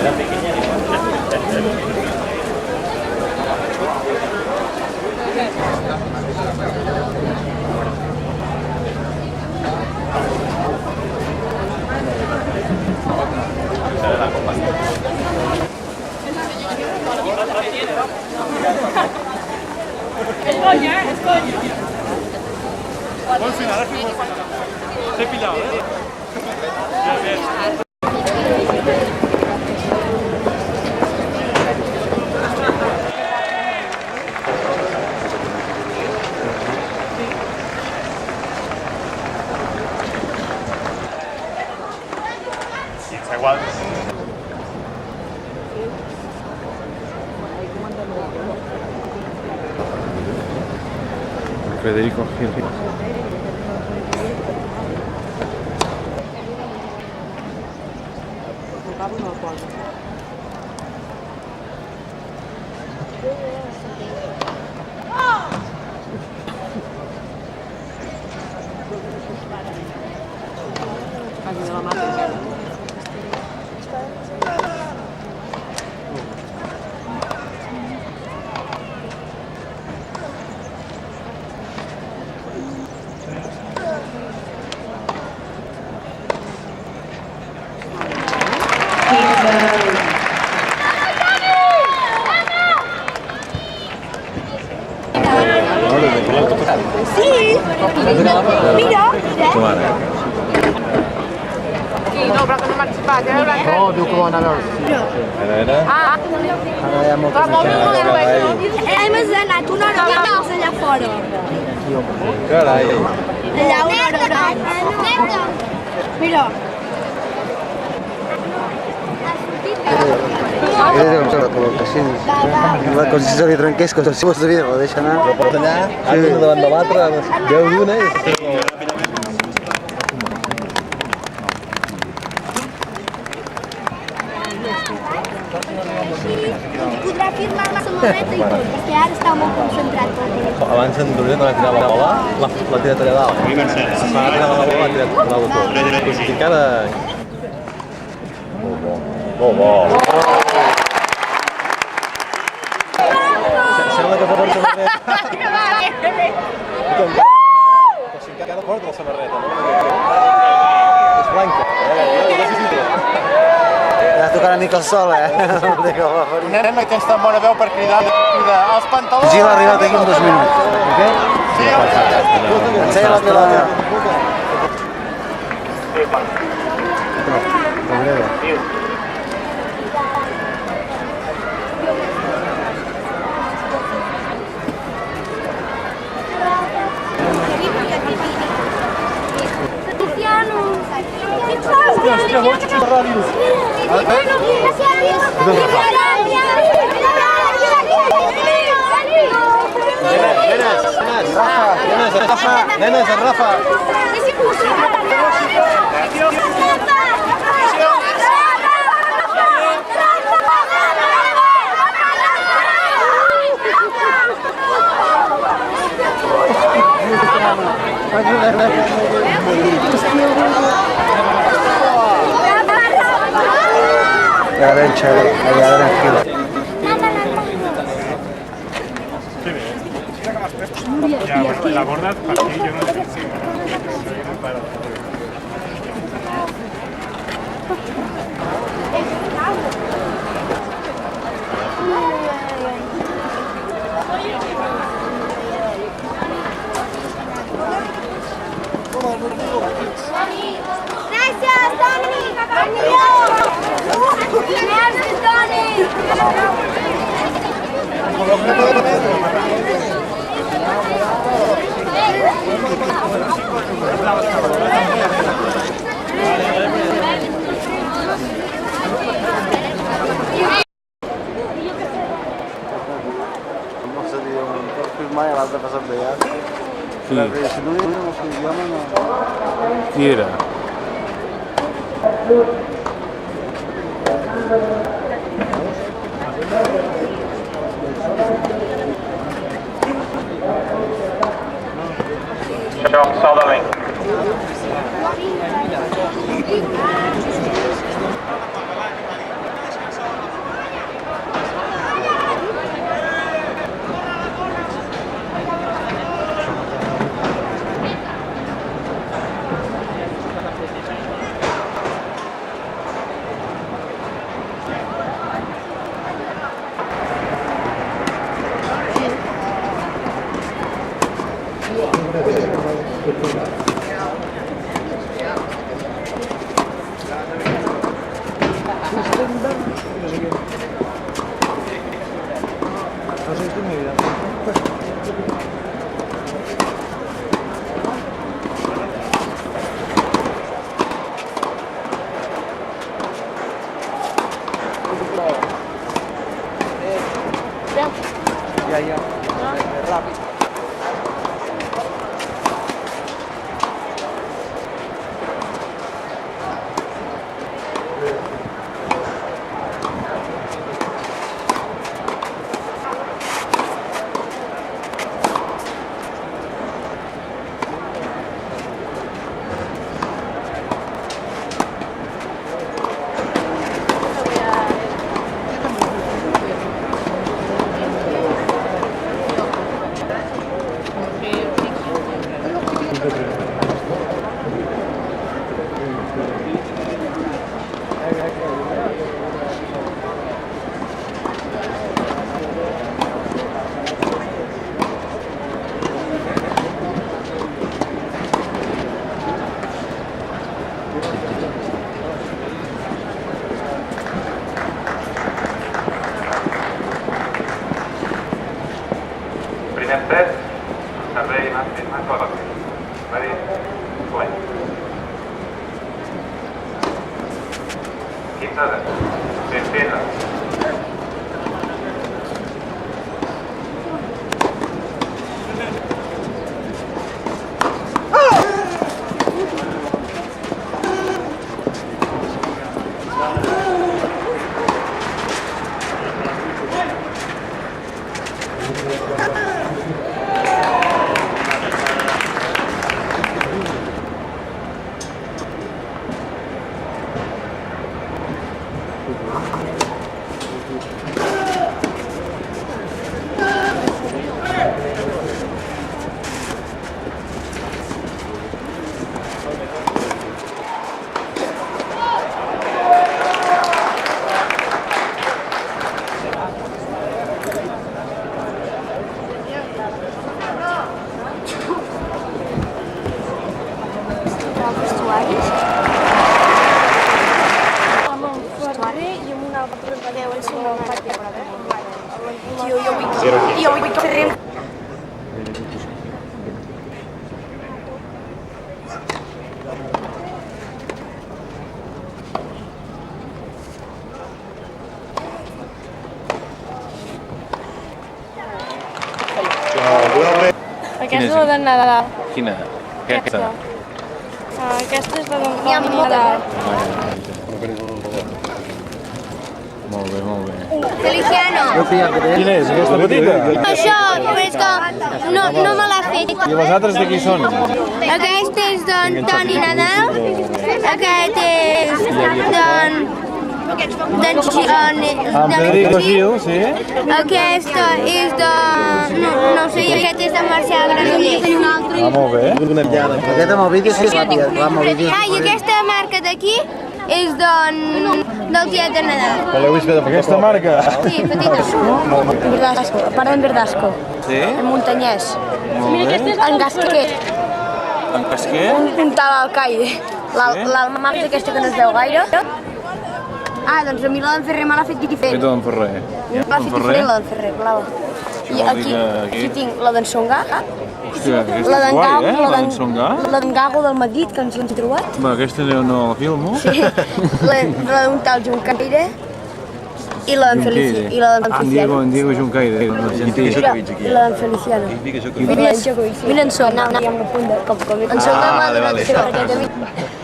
Era pequeña ni la copa. Es coña, es coña. Buen final, te he pillado, ¿eh? Bien, bien. Igual. Federico Gil. Sí, mira. No, però que no participat, era blanca. No, diu que ho van anar a veure. Ah, Ara hi ha molta clar, molt bé, molt bé. Hem anat una hora abans allà fora. Carai. Allà una hora abans. Mira. Com si se li trenqués, com si fos de vidre, la deixa anar. La porta allà, ara una davant de l'altra, 10 d'una i... Podrà firmar la samoneta i tot, perquè ara està molt concentrat. Abans en Dorian va tirar la bola, l'ha tirat allà dalt. Va tirar la bola, l'ha tirat a l'autor. Pues encara... Molt bo. Molt bo. Sembla que porta la samarreta. Però si encara porta la samarreta, no? És blanca. Ja tocar una mica el sol, eh? Un nen aquesta bona veu per cridar els pantalons. Gil ha arribat aquí en 2 minuts. Ok? Sí, Ensenya la pilota. Nenes, el Rafa. Ara en Xavi, allà ara en Gil. Ya, la gorda, para ti, yo no sé si Gracias, Toni. Merci, Toni. No sabia, pots firmar i l'altre passat de llarg. Si no hi ha el seu idioma, no... Qui era? Això, salt de l'enc. Primer set, servei más coses. Ready? Play. 15 de. 15. Jo vull que ferrem. Aquesta és la de Nadal. Quina? Aquesta. Aquesta és la de Nadal. Molt bé, molt bé. Feliciano. Quina és, aquesta petita? Això, però és que no me l'ha fet. I les altres de qui són? Aquest és d'en Toni Nadal. Aquest és d'en Federico Gil, sí. Aquesta és de... No sé, aquest és de Marcial Granollers. Molt bé. Aquest amb el vídeo sí que amb el vídeo. I aquesta marca d'aquí és del tiet de Nadal. Que l'heu vist fer de aquesta marca? Sí, petita. Verdasco, a part d'en Verdasco. Sí? En muntanyès. En Gasquer. En Casquer? Un tal Alcaide. L'alma d'aquesta que no es veu gaire. Ah, doncs a mi la d'en Ferrer me l'ha fet diferent. Fet d'en Ferrer. Me l'ha fet diferent la d'en Ferrer, blava. I aquí tinc la d'en Songà. Hòstia, aquesta La és d'en guai, Gago, eh? La d'en Songà. la d'en Gago del Madrid, que ens hi hem trobat. Va, aquesta no la filmo. La d'un tal Juncaire. I la d'en Feliciano. En Diego Juncaire. I la d'en Feliciano. Vine en Songà, anàvem a punt de... En Songà m'ha donat...